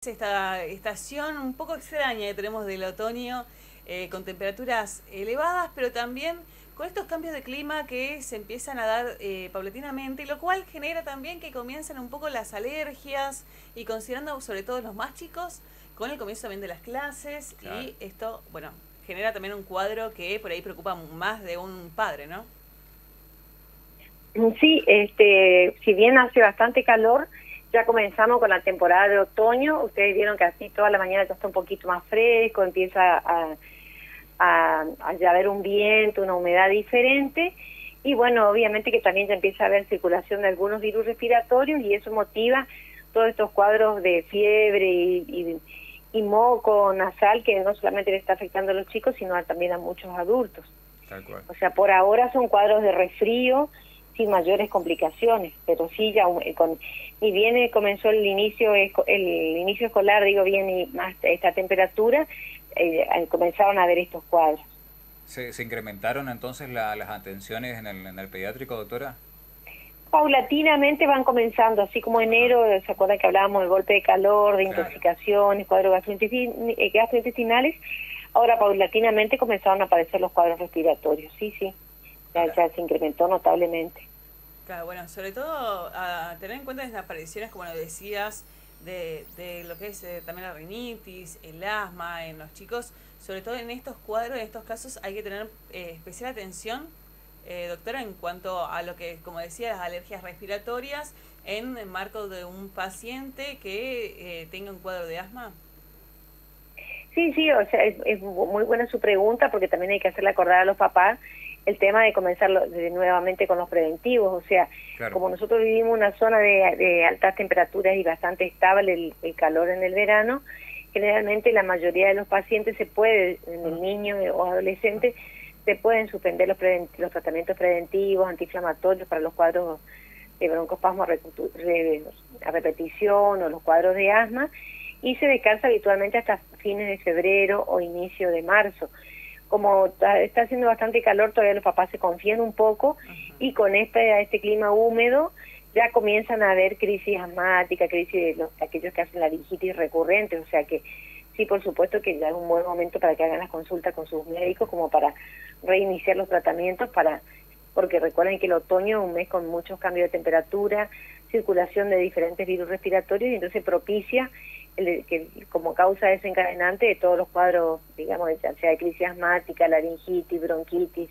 Esta estación un poco extraña que tenemos del otoño, con temperaturas elevadas, pero también con estos cambios de clima que se empiezan a dar paulatinamente, lo cual genera también que comiencen un poco las alergias y considerando sobre todo los más chicos, con el comienzo también de las clases, Claro. y esto, bueno, genera también un cuadro que por ahí preocupa más de un padre, ¿no? Sí, si bien hace bastante calor, ya comenzamos con la temporada de otoño. Ustedes vieron que así toda la mañana ya está un poquito más fresco, empieza a ya haber un viento, una humedad diferente. Y bueno, obviamente que también ya empieza a haber circulación de algunos virus respiratorios y eso motiva todos estos cuadros de fiebre y moco nasal que no solamente le está afectando a los chicos, sino también a muchos adultos. Tal cual. O sea, por ahora son cuadros de resfrío sin mayores complicaciones, pero sí ya ni bien comenzó el inicio escolar, digo bien, y más esta temperatura, comenzaron a ver estos cuadros. ¿Se incrementaron entonces las atenciones en el pediátrico, doctora? Paulatinamente van comenzando, así como Ajá. enero, ¿se acuerdan que hablábamos del golpe de calor, de Claro. intoxicaciones, cuadros gastrointestinales? Ahora paulatinamente comenzaron a aparecer los cuadros respiratorios, sí, Mira. ya se incrementó notablemente. Claro, bueno, sobre todo a tener en cuenta estas apariciones, como lo decías, de lo que es también la rinitis, el asma en los chicos, sobre todo en estos cuadros, en estos casos hay que tener especial atención, doctora, en cuanto a lo que, como decía, las alergias respiratorias en el marco de un paciente que tenga un cuadro de asma. Sí, o sea, es muy buena su pregunta porque también hay que hacerle acordar a los papás el tema de comenzar nuevamente con los preventivos. O sea, Claro. como nosotros vivimos en una zona de altas temperaturas y bastante estable el calor en el verano, generalmente la mayoría de los pacientes en el niño o adolescente, se pueden suspender los tratamientos preventivos, antiinflamatorios para los cuadros de broncoespasmo a repetición o los cuadros de asma, y se descansa habitualmente hasta fines de febrero o inicio de marzo. Como está haciendo bastante calor, todavía los papás se confían un poco y con este clima húmedo ya comienzan a haber crisis asmáticas, crisis de aquellos que hacen laringitis recurrentes, o sea que sí, por supuesto que ya es un buen momento para que hagan las consultas con sus médicos como para reiniciar los tratamientos porque recuerden que el otoño es un mes con muchos cambios de temperatura, circulación de diferentes virus respiratorios y entonces propicia que como causa desencadenante de todos los cuadros, digamos, ya sea de crisis asmática, laringitis, bronquitis,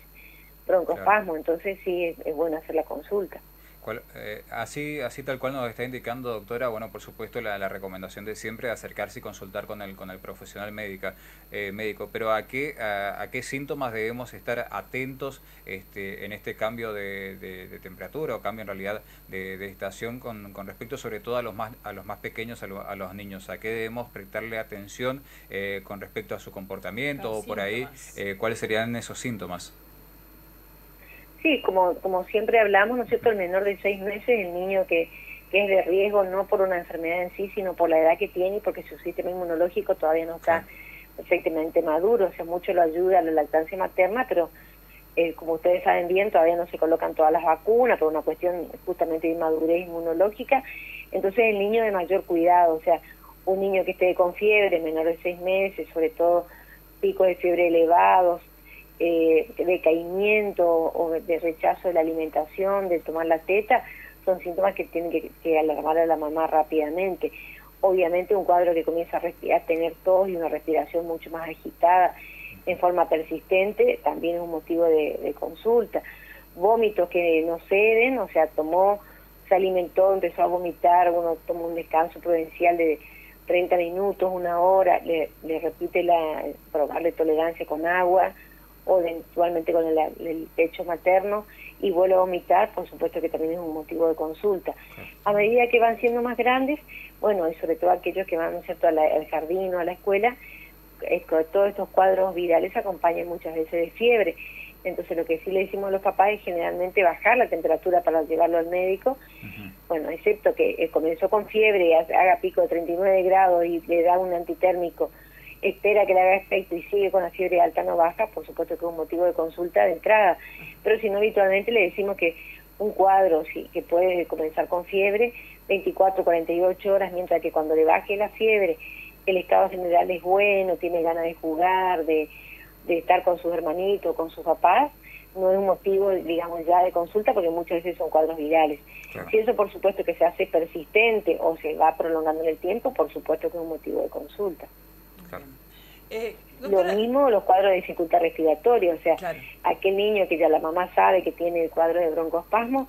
Claro. broncoespasmo, entonces sí es bueno hacer la consulta. Así tal cual nos está indicando, doctora, bueno, por supuesto la recomendación de siempre acercarse y consultar con el profesional médico, pero ¿a qué síntomas debemos estar atentos en este cambio de temperatura o cambio en realidad de estación con respecto sobre todo a los más pequeños, a los niños? ¿A qué debemos prestarle atención con respecto a su comportamiento Los o por ahí síntomas. cuáles serían esos síntomas? Sí, como siempre hablamos, ¿no es cierto? El menor de 6 meses, el niño que es de riesgo no por una enfermedad en sí, sino por la edad que tiene y porque su sistema inmunológico todavía no está Claro. perfectamente maduro, o sea, mucho lo ayuda a la lactancia materna, pero como ustedes saben bien, todavía no se colocan todas las vacunas por una cuestión justamente de inmadurez inmunológica, entonces el niño de mayor cuidado, o sea, un niño que esté con fiebre, menor de 6 meses, sobre todo picos de fiebre elevados, decaimiento o de rechazo de la alimentación, de tomar la teta, son síntomas que tienen que alarmar a la mamá rápidamente. Obviamente un cuadro que comienza a respirar, tener tos y una respiración mucho más agitada en forma persistente, también es un motivo de consulta. Vómitos que no ceden, o sea, se alimentó, empezó a vomitar, uno toma un descanso prudencial de 30 minutos, una hora, le repite probarle tolerancia con agua, o eventualmente con el pecho materno y vuelve a vomitar, por supuesto que también es un motivo de consulta. Claro. A medida que van siendo más grandes, bueno, y sobre todo aquellos que van, ¿no es cierto?, al jardín o a la escuela, todos estos cuadros virales acompañan muchas veces de fiebre. Entonces lo que sí le decimos a los papás es generalmente bajar la temperatura para llevarlo al médico, Ujú. bueno, excepto que comenzó con fiebre, haga pico de 39 grados y le da un antitérmico, espera que le haga efecto y sigue con la fiebre alta no baja, por supuesto que es un motivo de consulta de entrada, pero si no habitualmente le decimos que un cuadro sí, que puede comenzar con fiebre, 24, 48 horas, mientras que cuando le baje la fiebre, el estado general es bueno, tiene ganas de jugar, de estar con sus hermanitos, con sus papás, no es un motivo, digamos, ya de consulta, porque muchas veces son cuadros virales. Claro. Si eso, por supuesto, que se hace persistente o se va prolongando en el tiempo, por supuesto que es un motivo de consulta. Claro. Doctora, lo mismo los cuadros de dificultad respiratoria, o sea, claro, aquel niño que ya la mamá sabe que tiene el cuadro de broncoespasmo,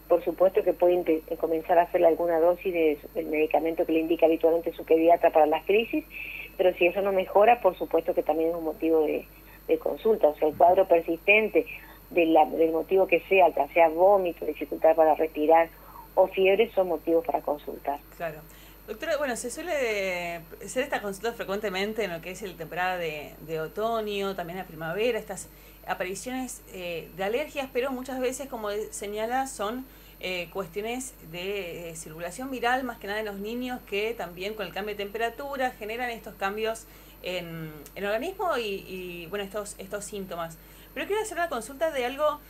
por supuesto que puede comenzar a hacerle alguna dosis del medicamento que le indica habitualmente su pediatra para las crisis, pero si eso no mejora, por supuesto que también es un motivo de consulta. O sea, el cuadro persistente del motivo que sea, ya sea vómito, dificultad para respirar o fiebre, son motivos para consultar. claro. Doctora, bueno, se suele hacer esta consulta frecuentemente en lo que es el temporada de otoño, también la primavera, estas apariciones de alergias, pero muchas veces, como señala, son cuestiones de circulación viral, más que nada en los niños, que también con el cambio de temperatura generan estos cambios en el organismo y bueno, estos síntomas. Pero quiero hacer la consulta de algo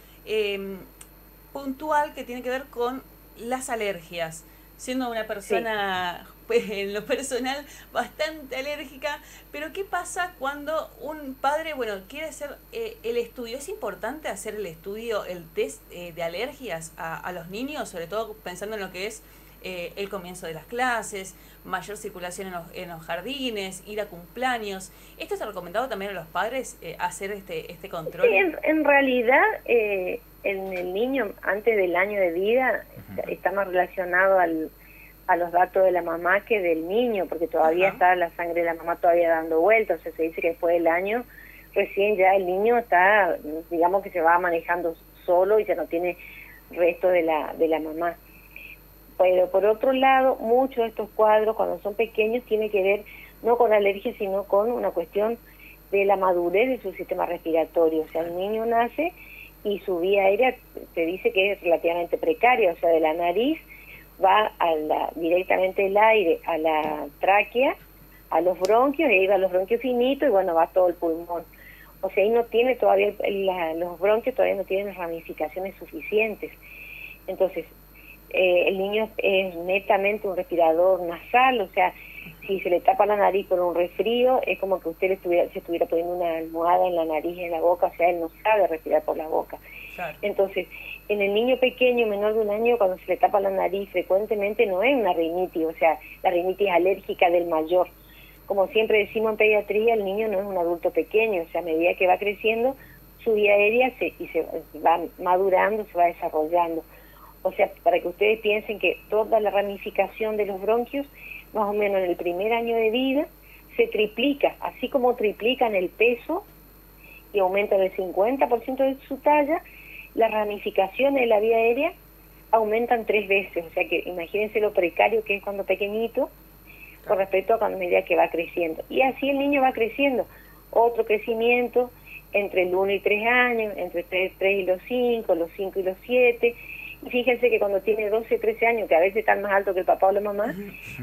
puntual que tiene que ver con las alergias. Siendo una persona, pues, en lo personal, bastante alérgica, pero ¿qué pasa cuando un padre, bueno, quiere hacer el estudio? ¿Es importante hacer el estudio, el test de alergias a los niños, sobre todo pensando en lo que es el comienzo de las clases, mayor circulación en los jardines, ir a cumpleaños? ¿Esto está recomendado también a los padres, hacer este control? Sí, en realidad, en el niño antes del año de vida está más relacionado a los datos de la mamá que del niño, porque todavía está la sangre de la mamá todavía dando vueltas. O sea, se dice que después del año recién ya el niño está, digamos que se va manejando solo y ya no tiene resto de la mamá. Pero por otro lado, muchos de estos cuadros cuando son pequeños tienen que ver no con alergia, sino con una cuestión de la madurez de su sistema respiratorio. O sea, el niño nace y su vía aérea te dice que es relativamente precaria, o sea, de la nariz va directamente el aire a la tráquea, a los bronquios, y ahí va a los bronquios finitos y bueno, va todo el pulmón. O sea, ahí no tiene todavía, los bronquios todavía no tienen ramificaciones suficientes. Entonces, el niño es netamente un respirador nasal, o sea, si se le tapa la nariz por un resfrío, es como que usted se estuviera poniendo una almohada en la nariz y en la boca, o sea, él no sabe respirar por la boca. Claro. Entonces, en el niño pequeño, menor de un año, cuando se le tapa la nariz frecuentemente, no es una rinitis, o sea, la rinitis alérgica del mayor. Como siempre decimos en pediatría, el niño no es un adulto pequeño, o sea, a medida que va creciendo, su vía aérea se va madurando, se va desarrollando. O sea, para que ustedes piensen que toda la ramificación de los bronquios, más o menos en el primer año de vida, se triplica, así como triplican el peso y aumentan el 50% de su talla, las ramificaciones de la vía aérea aumentan 3 veces. O sea que imagínense lo precario que es cuando pequeñito con respecto a cuando medida que va creciendo. Y así el niño va creciendo. Otro crecimiento entre el 1 y 3 años, entre 3 y los 5, los 5 y los 7. Y fíjense que cuando tiene 12, 13 años, que a veces están más altos que el papá o la mamá,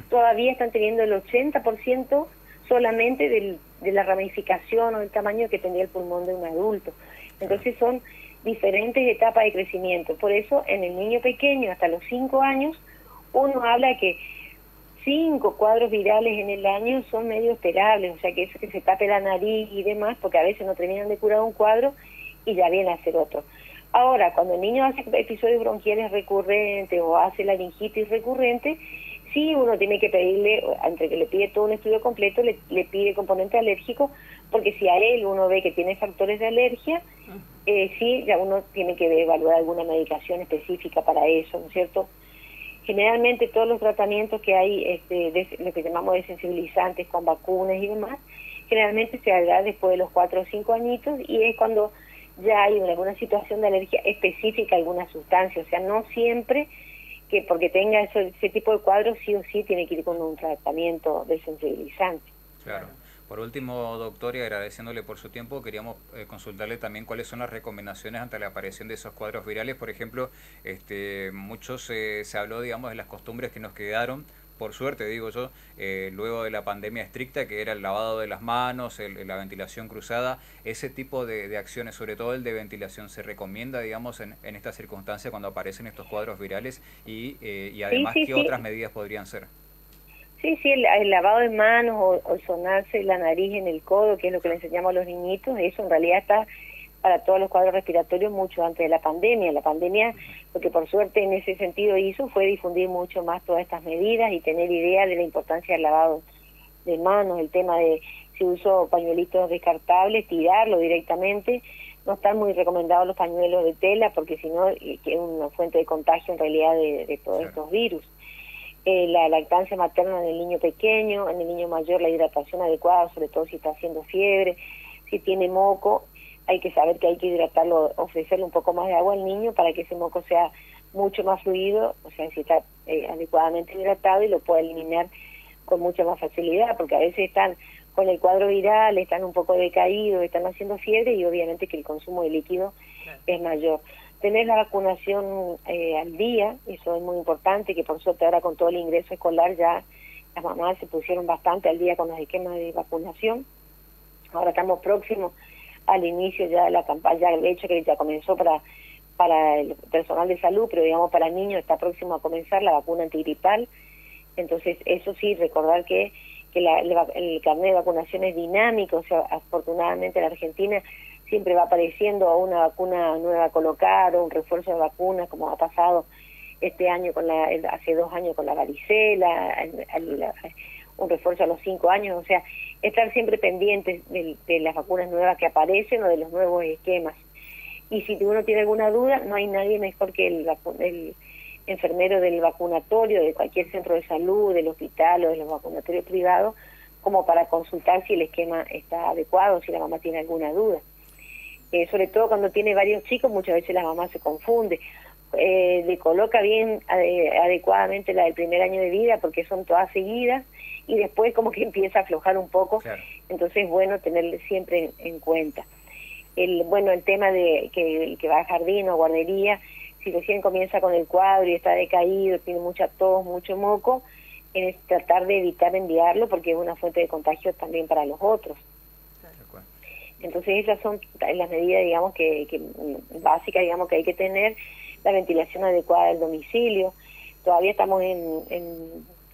todavía están teniendo el 80% solamente de la ramificación o del tamaño que tendría el pulmón de un adulto. Entonces son diferentes etapas de crecimiento. Por eso en el niño pequeño, hasta los 5 años, uno habla que 5 cuadros virales en el año son medio esperables, o sea que eso que se tape la nariz y demás, porque a veces no terminan de curar un cuadro y ya viene a hacer otro. Ahora, cuando el niño hace episodios bronquiales recurrentes o hace laringitis recurrente, sí uno tiene que pedirle, entre que le pide todo un estudio completo, le pide componente alérgico, porque si a él uno ve que tiene factores de alergia, sí, ya uno tiene que evaluar alguna medicación específica para eso, ¿no es cierto? Generalmente todos los tratamientos que hay, lo que llamamos desensibilizantes con vacunas y demás, generalmente se da después de los 4 o 5 añitos y es cuando ya hay alguna situación de alergia específica a alguna sustancia. O sea, no siempre que porque tenga ese tipo de cuadros sí o sí tiene que ir con un tratamiento desensibilizante. Claro. Por último, doctor, y agradeciéndole por su tiempo, queríamos consultarle también cuáles son las recomendaciones ante la aparición de esos cuadros virales. Por ejemplo, muchos se habló, digamos, de las costumbres que nos quedaron por suerte digo yo, luego de la pandemia estricta, que era el lavado de las manos, la ventilación cruzada, ese tipo de acciones, sobre todo el de ventilación, se recomienda, digamos, en esta circunstancia cuando aparecen estos cuadros virales y Sí, además, sí, ¿qué sí. otras medidas podrían ser? Sí, sí, el lavado de manos o el sonarse la nariz en el codo, que es lo que le enseñamos a los niñitos, eso en realidad está para todos los cuadros respiratorios mucho antes de la pandemia. La pandemia, lo que por suerte en ese sentido hizo fue difundir mucho más todas estas medidas y tener idea de la importancia del lavado de manos, el tema de si uso pañuelitos descartables, tirarlo directamente. No están muy recomendados los pañuelos de tela porque si no, que es una fuente de contagio en realidad de todos Claro. estos virus. La lactancia materna en el niño pequeño, en el niño mayor la hidratación adecuada, sobre todo si está haciendo fiebre, si tiene moco, hay que saber que hay que hidratarlo, ofrecerle un poco más de agua al niño para que ese moco sea mucho más fluido, o sea, si está adecuadamente hidratado y lo pueda eliminar con mucha más facilidad, porque a veces están con el cuadro viral, están un poco decaídos, están haciendo fiebre y obviamente que el consumo de líquido es mayor. Tener la vacunación al día, eso es muy importante, que por suerte ahora con todo el ingreso escolar ya las mamás se pusieron bastante al día con los esquemas de vacunación. Ahora estamos próximos al inicio ya de la campaña, de hecho que ya comenzó para el personal de salud, pero digamos para niños está próximo a comenzar la vacuna antigripal. Entonces eso sí, recordar que el carnet de vacunación es dinámico, o sea, afortunadamente en la Argentina siempre va apareciendo una vacuna nueva a colocar o un refuerzo de vacunas, como ha pasado este año hace 2 años con la varicela, un refuerzo a los 5 años, o sea, estar siempre pendientes de las vacunas nuevas que aparecen o de los nuevos esquemas. Y si uno tiene alguna duda, no hay nadie mejor que el enfermero del vacunatorio, de cualquier centro de salud, del hospital o de los vacunatorios privados, como para consultar si el esquema está adecuado, si la mamá tiene alguna duda. Sobre todo cuando tiene varios chicos, muchas veces la mamá se confunde. Le coloca bien adecuadamente la del primer año de vida porque son todas seguidas y después como que empieza a aflojar un poco, claro. Entonces es bueno tenerle siempre en cuenta. El tema de que va a jardín o guardería, si recién comienza con el cuadro y está decaído, tiene mucha tos, mucho moco, es tratar de evitar enviarlo porque es una fuente de contagio también para los otros. Entonces esas son las medidas, digamos, que básicas, digamos, que hay que tener. La ventilación adecuada del domicilio. Todavía estamos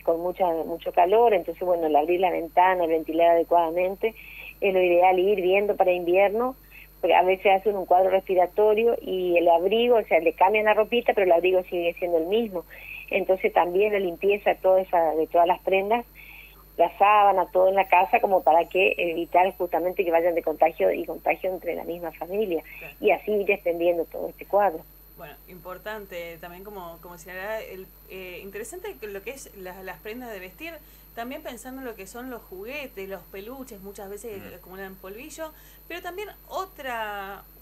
con mucho calor, entonces, bueno, el abrir la ventana, el ventilar adecuadamente, es lo ideal. Ir viendo para invierno, porque a veces hacen un cuadro respiratorio y el abrigo, o sea, le cambian la ropita, pero el abrigo sigue siendo el mismo. Entonces también la limpieza de todas las prendas, la sábana, todo en la casa, como para que evitar justamente que vayan de contagio y contagio entre la misma familia, claro. Y así ir extendiendo todo este cuadro. Bueno, importante también como señalaba, interesante lo que es las prendas de vestir, también pensando en lo que son los juguetes, los peluches, muchas veces acumulan polvillo, pero también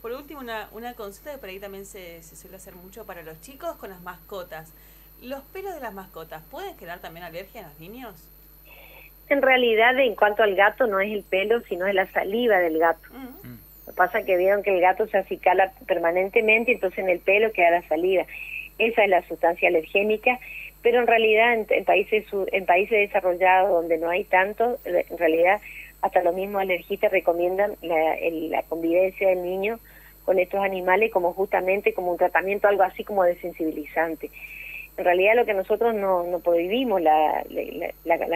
por último una consulta que por ahí también se suele hacer mucho para los chicos con las mascotas. ¿Los pelos de las mascotas pueden generar también alergia en los niños? En realidad, en cuanto al gato, no es el pelo, sino es la saliva del gato. Lo que pasa es que vieron que el gato se acicala permanentemente y entonces en el pelo queda la saliva. Esa es la sustancia alergénica, pero en realidad en países desarrollados donde no hay tanto, en realidad hasta los mismos alergistas recomiendan la convivencia del niño con estos animales como justamente como un tratamiento, algo así como desensibilizante. En realidad lo que nosotros no prohibimos la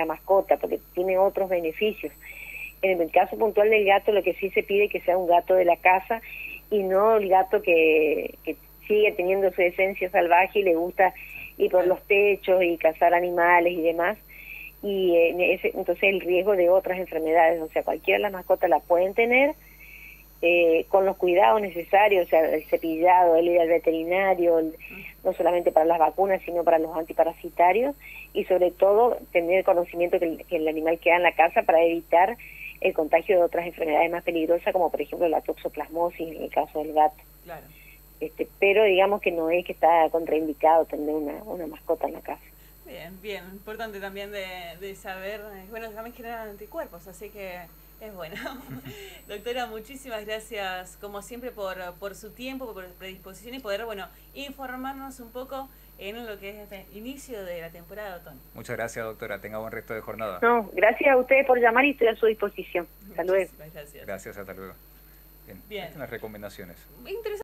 mascota porque tiene otros beneficios. En el caso puntual del gato lo que sí se pide es que sea un gato de la casa y no el gato que sigue teniendo su esencia salvaje y le gusta ir por los techos y cazar animales y demás. Y entonces el riesgo de otras enfermedades, o sea, cualquiera de las mascotas la pueden tener con los cuidados necesarios, o sea, el cepillado, el ir al veterinario, no solamente para las vacunas, sino para los antiparasitarios, y sobre todo tener conocimiento que el animal queda en la casa para evitar el contagio de otras enfermedades más peligrosas, como por ejemplo la toxoplasmosis en el caso del gato. Claro. Pero digamos que no es que está contraindicado tener una mascota en la casa. Bien, importante también de saber, bueno, también generan anticuerpos, así que Es bueno. Doctora, muchísimas gracias, como siempre, por su tiempo, por predisposición y poder, bueno, informarnos un poco en lo que es este inicio de la temporada de otoño. Muchas gracias, doctora. Tenga buen resto de jornada. No, gracias a ustedes por llamar y estoy a su disposición. Hasta luego. Gracias. Gracias, hasta luego. Bien. Bien. Estas son las recomendaciones. Interesante.